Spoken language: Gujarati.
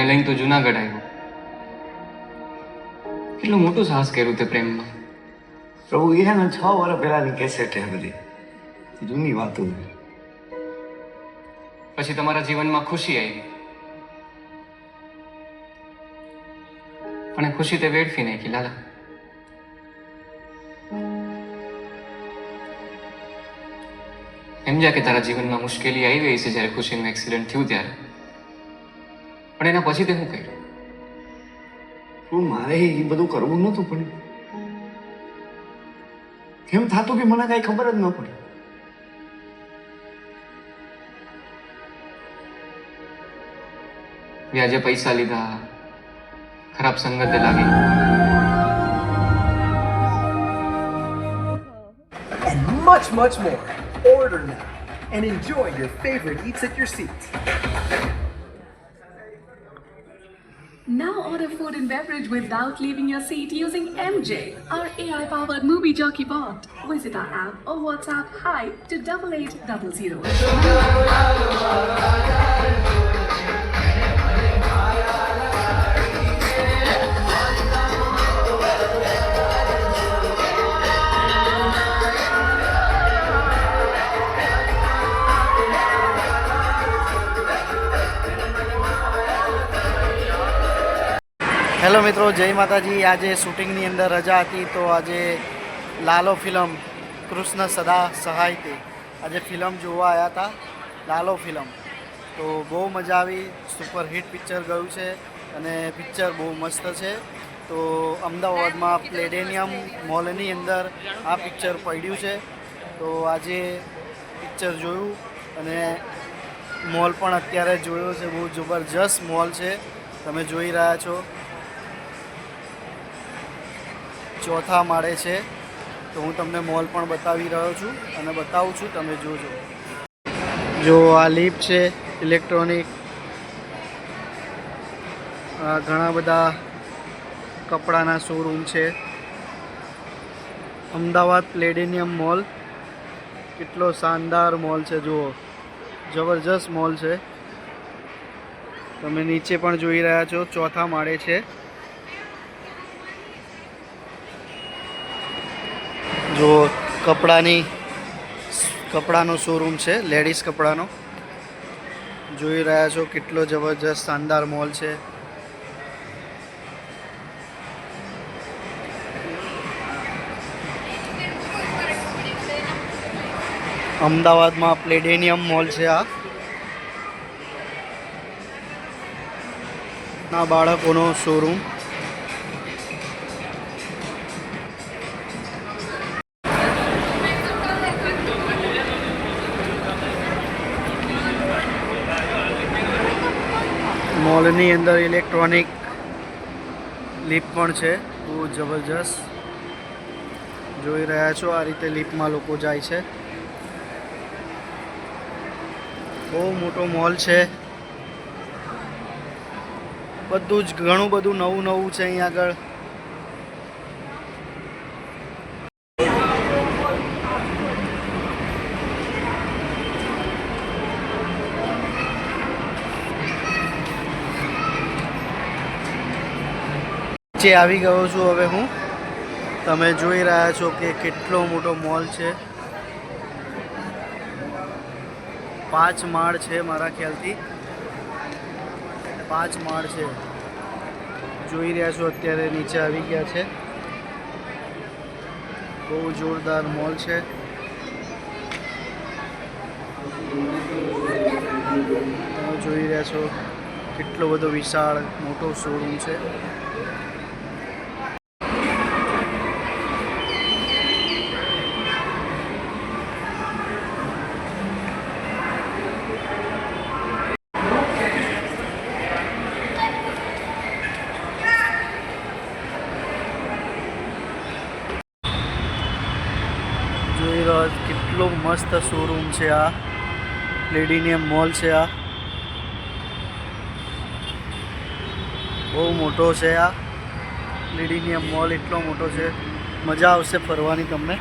મને લઈને તો જુનાગઢ આવ્યો. કેટલું મોટું સાહસ કર્યું તે પ્રેમમાં. પ્રભુ એ છે ને 6 વર્ષ પહેલાની કેસેટ હે બધી, જૂની વાતો. પછી તમારા જીવનમાં ખુશી આવી, પણ એ ખુશી તે વેડફી નાખી લાલા. સમજ્યા કે તારા જીવનમાં મુશ્કેલી આવી છે જ્યારે ખુશીનું એક્સિડન્ટ થયું ત્યારે, પણ એના પછી તે શું કર્યું? પણ મારે એ બધું કરવું નહોતું, પણ કેમ થતું કે મને કાંઈ ખબર જ ન પડી. વ્યાજે પૈસા લીધા, ખરાબ સંગતે લાગી. And much more. Order now and enjoy your favorite eats at your seat. Now order food and beverage without leaving your seat using MJ, our AI-powered movie jockey bot. Visit our app or WhatsApp hi to 8800. Hello મિત્રો, જય માતાજી. આજે શૂટિંગની અંદર રજા હતી તો આજે લાલો ફિલ્મ કૃષ્ણ સદા સહાયતે આજે ફિલ્મ જોવા આવ્યા હતા. લાલો ફિલ્મ તો બહુ મજા આવી. સુપર હિટ પિક્ચર ગયું છે અને પિક્ચર બહુ મસ્ત છે. તો અમદાવાદમાં પ્લેડેનિયમ મોલની અંદર આ પિક્ચર પડ્યું છે. તો આજે પિક્ચર જોયું અને મોલ પણ અત્યારે જોયો છે. બહુ જબરજસ્ત મોલ છે, તમે જોઈ રહ્યા છો. 4થા માળે છે. તો હું તમને મોલ પણ બતાવી રહ્યો છું અને બતાવું છું, તમે જોજો. જો આ લિફ્ટ છે ઇલેક્ટ્રોનિક. ઘણા બધા કપડાના શોરૂમ છે. અમદાવાદ પ્લેડેનિયમ મોલ કેટલો શાનદાર મોલ છે, જુઓ, જબરજસ્ત મોલ છે. તમે નીચે પણ જોઈ રહ્યા છો, 4થા માળે છે. જો કપડાનો શોરૂમ છે, લેડીઝ કપડાનો. જોઈ રહ્યા છો કેટલો જબરજસ્ત શાનદાર મોલ છે. અમદાવાદમાં પ્લેડેનિયમ મોલ છે. આ ના બાળકોનો શોરૂમ. મોલની અંદર ઇલેક્ટ્રોનિક લિફ્ટ પણ છે, બહુ જબરજસ્ત. જોઈ રહ્યા છો આ રીતે લિફ્ટમાં લોકો જાય છે. બહુ મોટો મોલ છે. બધું જ ઘણું બધું નવું છે અહીંયા આગળ. આવી ગયો છું હવે હું. તમે જોઈ રહ્યા છો કે કેટલો મોટો મોલ છે. 5 માળ છે મારા ખ્યાલથી. 5 માળ છે. જોઈ રહ્યા છો અત્યારે નીચે આવી ગયા છે. બહુ જોરદાર મોલ છે. તમે જોઈ રહ્યા છો કેટલો બધો વિશાળ મોટો શોરૂમ છે. જોઈ રહ્યો કેટલો મસ્ત શોરૂમ છે. આ પ્લેડિનિયમ મોલ છે. આ બહુ મોટો છે. આ પ્લેડિનિયમ મોલ એટલો મોટો છે, મજા આવશે ફરવાની તમને.